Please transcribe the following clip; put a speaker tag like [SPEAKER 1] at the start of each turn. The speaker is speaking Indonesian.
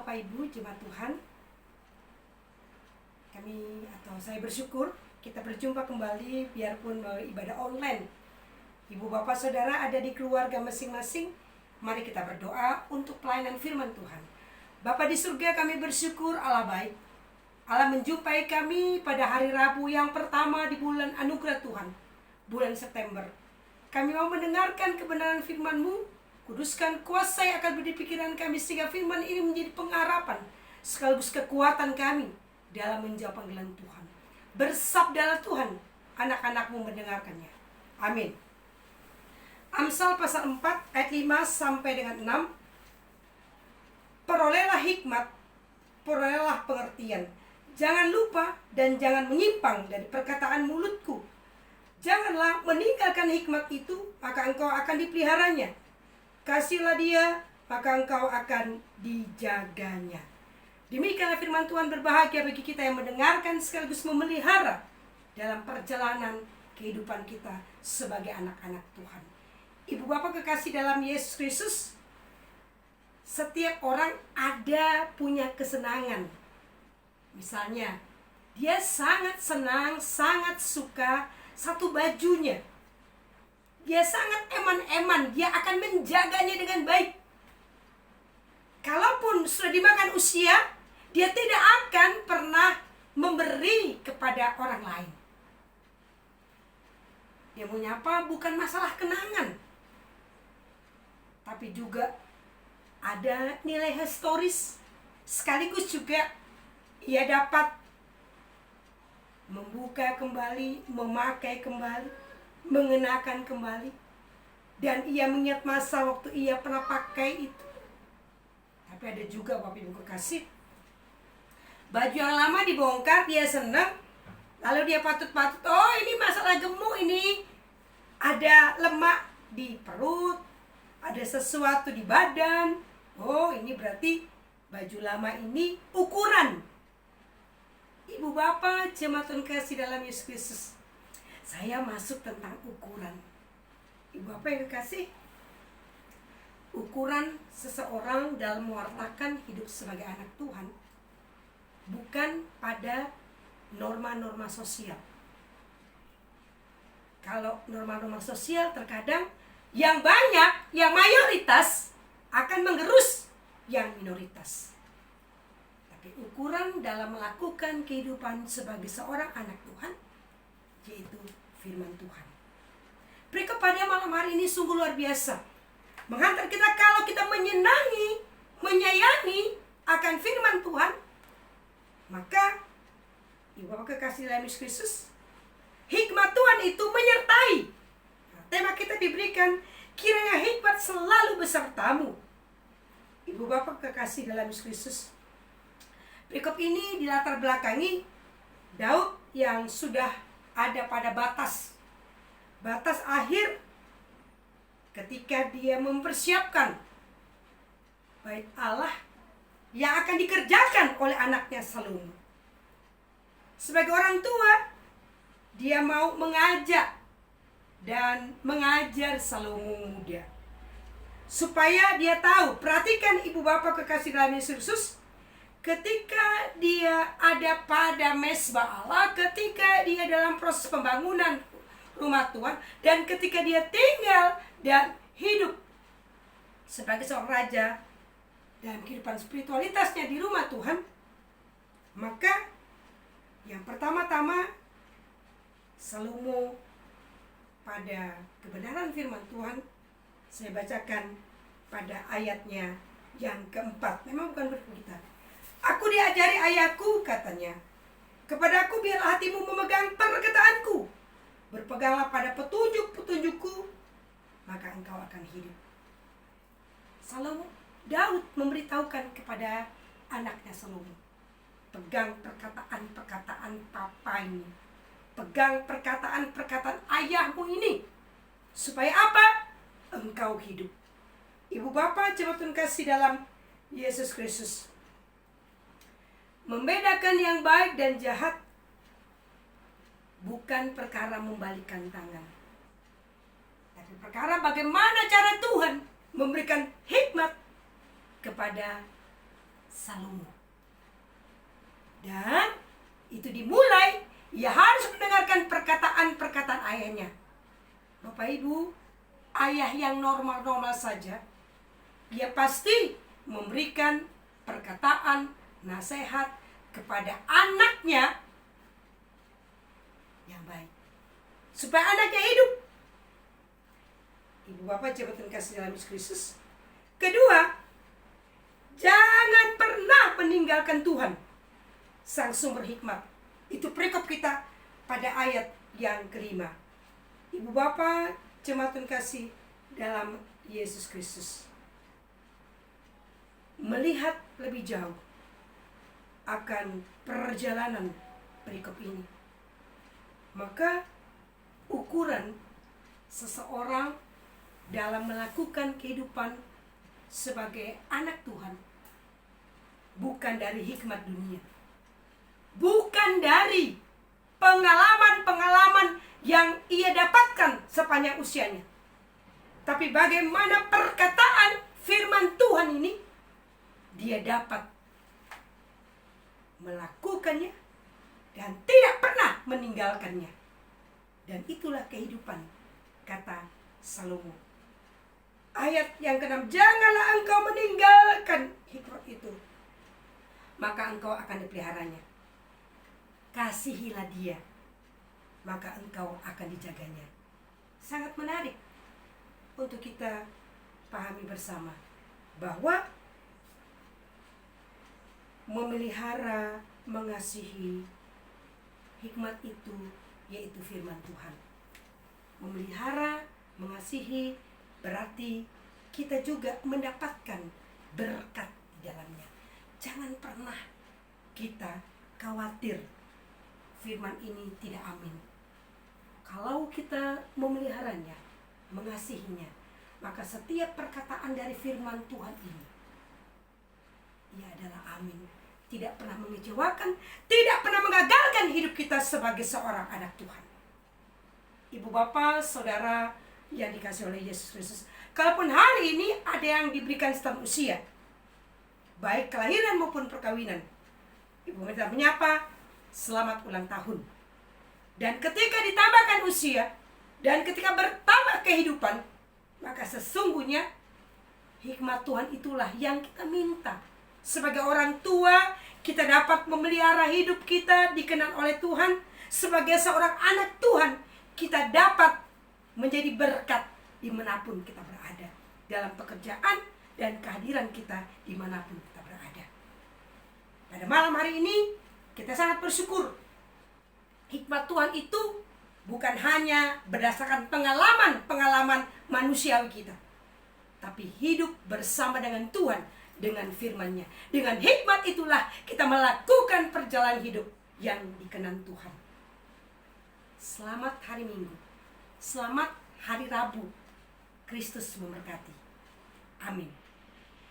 [SPEAKER 1] Bapak Ibu jemaat Tuhan, saya bersyukur kita berjumpa kembali biarpun melalui ibadah online. Ibu bapak saudara ada di keluarga masing-masing. Mari kita berdoa untuk pelayanan firman Tuhan. Bapa di surga, kami bersyukur Allah baik. Allah menjumpai kami pada hari Rabu yang pertama di bulan anugerah Tuhan, bulan September. Kami mau mendengarkan kebenaran firman-Mu. Kuduskan, kuasai akal budi pikiran kami sehingga firman ini menjadi pengharapan sekaligus kekuatan kami dalam menjawab panggilan Tuhan. Bersabdalah Tuhan, anak-anak-Mu mendengarkannya. Amin. Amsal pasal 4 ayat 5 sampai dengan 6. Perolehlah hikmat, perolehlah pengertian. Jangan lupa dan jangan menyimpang dari perkataan mulutku. Janganlah meninggalkan hikmat itu, maka engkau akan dipeliharanya. Kasihlah dia, maka engkau akan dijaganya. Demikianlah firman Tuhan. Berbahagia bagi kita yang mendengarkan sekaligus memelihara dalam perjalanan kehidupan kita sebagai anak-anak Tuhan. Ibu bapak kekasih dalam Yesus Kristus, setiap orang ada punya kesenangan. Misalnya, dia sangat senang, sangat suka satu bajunya. Dia sangat eman-eman, dia akan menjaganya dengan baik. Kalaupun sudah dimakan usia, dia tidak akan pernah memberi kepada orang lain. Dia mau nyapa bukan masalah kenangan, tapi juga ada nilai historis. Sekaligus juga ia dapat membuka kembali, memakai kembali, mengenakan kembali. Dan ia mengingat masa waktu ia pernah pakai itu. Tapi ada juga Bapak Ibu kekasih, baju yang lama dibongkar, dia senang. Lalu dia patut-patut, oh ini masalah gemuk, ini ada lemak di perut, ada sesuatu di badan. Oh ini berarti baju lama ini ukuran. Ibu bapak jemaat Tuhan kasih dalam Yesus Kristus, saya masuk tentang ukuran. Ibu bapak yang kekasih, ukuran seseorang dalam mewartakan hidup sebagai anak Tuhan bukan pada norma-norma sosial. Kalau norma-norma sosial terkadang yang banyak, yang mayoritas akan menggerus yang minoritas. Tapi ukuran dalam melakukan kehidupan sebagai seorang anak Tuhan, yaitu firman Tuhan. Berikut pada malam hari ini sungguh luar biasa, menghantar kita kalau kita menyenangi, menyayangi akan firman Tuhan, maka ibu bapak kekasih dalam Yesus Kristus, hikmat Tuhan itu menyertai. Nah, tema kita diberikan, kiranya hikmat selalu besertamu. Ibu bapak kekasih dalam Yesus Kristus, berikut ini dilatar belakangi Daud yang sudah ada pada batas akhir ketika dia mempersiapkan bait Allah yang akan dikerjakan oleh anaknya Salomo. Sebagai orang tua, dia mau mengajak dan mengajar Salomo muda, supaya dia tahu. Perhatikan ibu bapak kekasih dalam Yesus Kristus, ketika dia ada pada mezbah Allah, ketika dia dalam proses pembangunan rumah Tuhan, dan ketika dia tinggal dan hidup sebagai seorang raja dalam kehidupan spiritualitasnya di rumah Tuhan, maka yang pertama-tama Salomo pada kebenaran firman Tuhan, saya bacakan pada ayatnya yang keempat. Memang bukan berfirman kita. Aku diajari ayahku, katanya, kepadaku biarlah hatimu memegang perkataanku, berpeganglah pada petunjuk-petunjukku, maka engkau akan hidup. Daud memberitahukan kepada anaknya Salomo, pegang perkataan-perkataan papa ini, pegang perkataan-perkataan ayahmu ini, supaya apa? Engkau hidup. Ibu bapak jemaat Tuhan kasih dalam Yesus Kristus, membedakan yang baik dan jahat bukan perkara membalikkan tangan, tapi perkara bagaimana cara Tuhan memberikan hikmat kepada Salomo. Dan itu dimulai, ia harus mendengarkan perkataan-perkataan ayahnya. Bapak Ibu, ayah yang normal-normal saja, dia pasti memberikan perkataan, nasihat kepada anaknya yang baik, supaya anaknya hidup. Ibu bapak jabatan kasih dalam Yesus Kristus. Kedua, jangan pernah meninggalkan Tuhan, sang sumber hikmat. Itu perikop kita pada ayat yang kelima. Ibu bapak jemaat kasih dalam Yesus Kristus, melihat lebih jauh akan perjalanan perikop ini, maka ukuran seseorang dalam melakukan kehidupan sebagai anak Tuhan bukan dari hikmat dunia, bukan dari pengalaman-pengalaman yang ia dapatkan sepanjang usianya, tapi bagaimana perkataan firman Tuhan ini dia dapat melakukannya dan tidak pernah meninggalkannya. Dan itulah kehidupan, kata Salomo. Ayat yang ke-6, janganlah engkau meninggalkan hikmat itu, maka engkau akan dipeliharanya. Kasihilah dia, maka engkau akan dijaganya. Sangat menarik untuk kita pahami bersama bahwa memelihara, mengasihi hikmat itu yaitu firman Tuhan. Memelihara, mengasihi berarti kita juga mendapatkan berkat di dalamnya. Jangan pernah kita khawatir firman ini tidak amin. Kalau kita memeliharanya, mengasihinya, maka setiap perkataan dari firman Tuhan ini, ia adalah amin. Tidak pernah mengecewakan, tidak pernah mengagalkan hidup kita sebagai seorang anak Tuhan. Ibu bapak, saudara yang dikasih oleh Yesus Kristus, kalaupun hari ini ada yang diberikan setahun usia, baik kelahiran maupun perkawinan, ibu minta menyapa, selamat ulang tahun. Dan ketika ditambahkan usia, dan ketika bertambah kehidupan, maka sesungguhnya hikmat Tuhan itulah yang kita minta. Sebagai orang tua, kita dapat memelihara hidup kita dikenal oleh Tuhan. Sebagai seorang anak Tuhan, kita dapat menjadi berkat dimanapun kita berada, dalam pekerjaan dan kehadiran kita dimanapun kita berada. Pada malam hari ini, kita sangat bersyukur. Hikmat Tuhan itu bukan hanya berdasarkan pengalaman manusiawi kita, tapi hidup bersama dengan Tuhan, dengan firman-Nya. Dengan hikmat itulah kita melakukan perjalanan hidup yang dikenan Tuhan. Selamat hari Minggu. Selamat hari Rabu. Kristus memberkati. Amin.